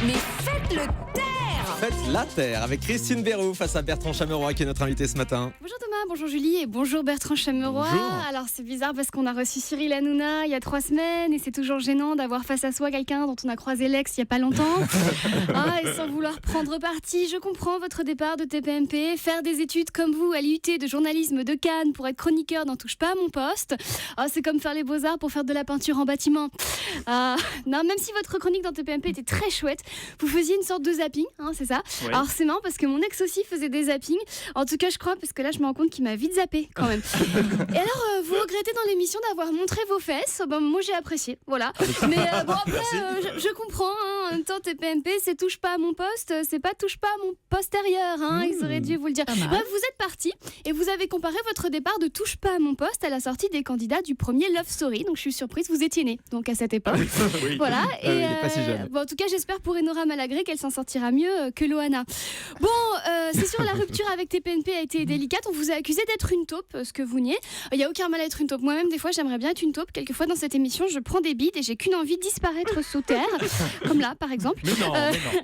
Mais faites le taire. Faites la Terre avec Christine Béroux face à Bertrand Chameroy qui est notre invité ce matin. Bonjour Thomas, bonjour Julie et bonjour Bertrand Chameroy. Bonjour. Alors c'est bizarre parce qu'on a reçu Cyril Hanouna il y a 3 semaines et c'est toujours gênant d'avoir face à soi quelqu'un dont on a croisé l'ex il y a pas longtemps. Et sans vouloir prendre parti, je comprends votre départ de TPMP. Faire des études comme vous à l'IUT de journalisme de Cannes pour être chroniqueur n'en touche pas à mon poste. C'est comme faire les beaux-arts pour faire de la peinture en bâtiment. Non, même si votre chronique dans TPMP était très chouette, vous faisiez une sorte de zapping, c'est ça. Ouais. Alors c'est marrant parce que mon ex aussi faisait des zappings. En tout cas, je crois, parce que là, je me rends compte qu'il m'a vite zappé quand même. Et alors, vous regrettez dans l'émission d'avoir montré vos fesses. Moi, j'ai apprécié, voilà. Mais bon, après, je comprends. En même temps, TPMP, c'est touche pas à mon poste, c'est pas touche pas à mon postérieur. Ils auraient dû vous le dire. Bref, vous êtes parti et vous avez comparé votre départ de touche pas à mon poste à la sortie des candidats du premier Love Story. Donc, je suis surprise, vous étiez né. Donc, à cette époque. Oui. Voilà. Ah oui, il est pas si jeune. En tout cas, j'espère pour Enora Malagré qu'elle s'en sortira mieux que Loana. Bon, c'est sûr, la rupture avec TPMP a été délicate. On vous a accusé d'être une taupe, ce que vous niez. Il n'y a aucun mal à être une taupe. Moi-même, des fois, j'aimerais bien être une taupe. Quelquefois, dans cette émission, je prends des bides et j'ai qu'une envie, disparaître sous terre. Comme là, par exemple. Mais non.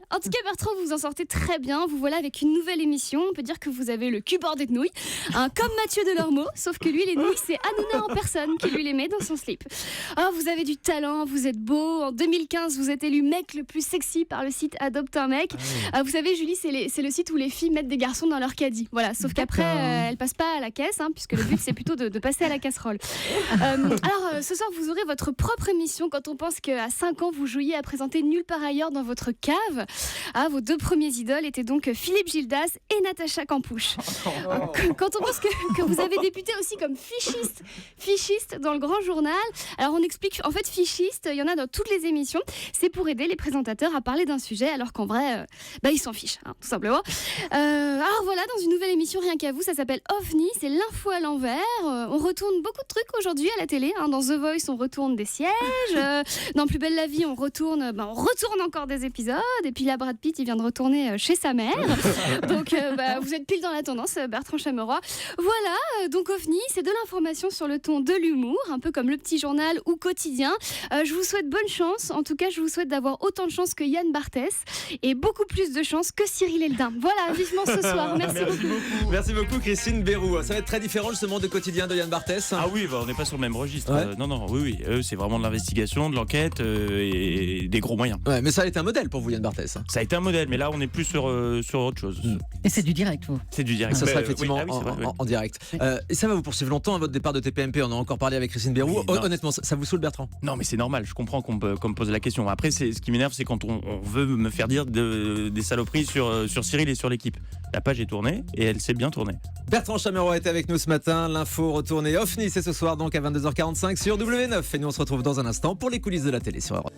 En tout cas, Bertrand, vous en sortez très bien. Vous voilà avec une nouvelle émission. On peut dire que vous avez le cul bordé de nouilles. Comme Mathieu Delormeau, sauf que lui, les nouilles, c'est Hanouna en personne qui lui les met dans son slip. Vous avez du talent, vous êtes beau. En 2015, vous êtes élu mec le plus sexy par le site Adopte un mec. Vous savez, Julie, c'est le site où les filles mettent des garçons dans leur caddie. Voilà, sauf qu'après, elles passent pas à la caisse, puisque le but, c'est plutôt de passer à la casserole. Alors, ce soir, vous aurez votre propre émission quand on pense qu'à 5 ans, vous jouiez à présenter nulle part ailleurs dans votre cave. Vos 2 premiers idoles étaient donc Philippe Gildas et Natacha Campouche. Quand on pense que vous avez débuté aussi comme fichiste dans le Grand Journal. Alors, on explique, en fait, fichiste, il y en a dans toutes les émissions. C'est pour aider les présentateurs à parler d'un sujet, alors qu'en vrai, ils s'en fichent, tout simplement. Alors voilà, dans une nouvelle émission, rien qu'à vous, ça s'appelle OVNI, c'est l'info à l'envers. On retourne beaucoup de trucs aujourd'hui à la télé. Dans The Voice, on retourne des sièges. Dans Plus belle la vie, on retourne encore des épisodes. Et puis là, Brad Pitt, il vient de retourner chez sa mère. Donc, vous êtes pile dans la tendance, Bertrand Chameroy. Voilà, donc OVNI, c'est de l'information sur le ton de l'humour, un peu comme Le Petit Journal ou Quotidien. Je vous souhaite bonne chance. En tout cas, je vous souhaite d'avoir autant de chance que Yann Barthès et beaucoup plus de chance que Cyril Eldin. Voilà, vivement ce soir. Merci beaucoup. Merci beaucoup Christine Béroux. Ça va être très différent justement de Quotidien de Yann Barthès. Ah oui, on n'est pas sur le même registre. Ouais. Non, oui. Eux, c'est vraiment de l'investigation, de l'enquête et des gros moyens. Ouais, mais ça a été un modèle pour vous Yann Barthès. Ça a été un modèle, mais là, on est plus sur autre chose. Et c'est du direct, vous. C'est du direct. Ça sera Oui, effectivement c'est vrai, oui. en direct. Et ça va vous poursuivre longtemps à votre départ de TPMP. On a encore parlé avec Christine Béroux. Oui, non. Honnêtement, ça vous saoule Bertrand? Non, mais c'est normal. Je comprends qu'on me pose la question. Après, ce qui m'énerve, c'est quand on veut me faire dire des saloperies sur Cyril et sur l'équipe. La page est tournée et elle s'est bien tournée. Bertrand Chameroy était avec nous ce matin. L'info retournée OVNI, c'est ce soir donc à 22h45 sur W9. Et nous on se retrouve dans un instant pour les coulisses de la télé sur Europe.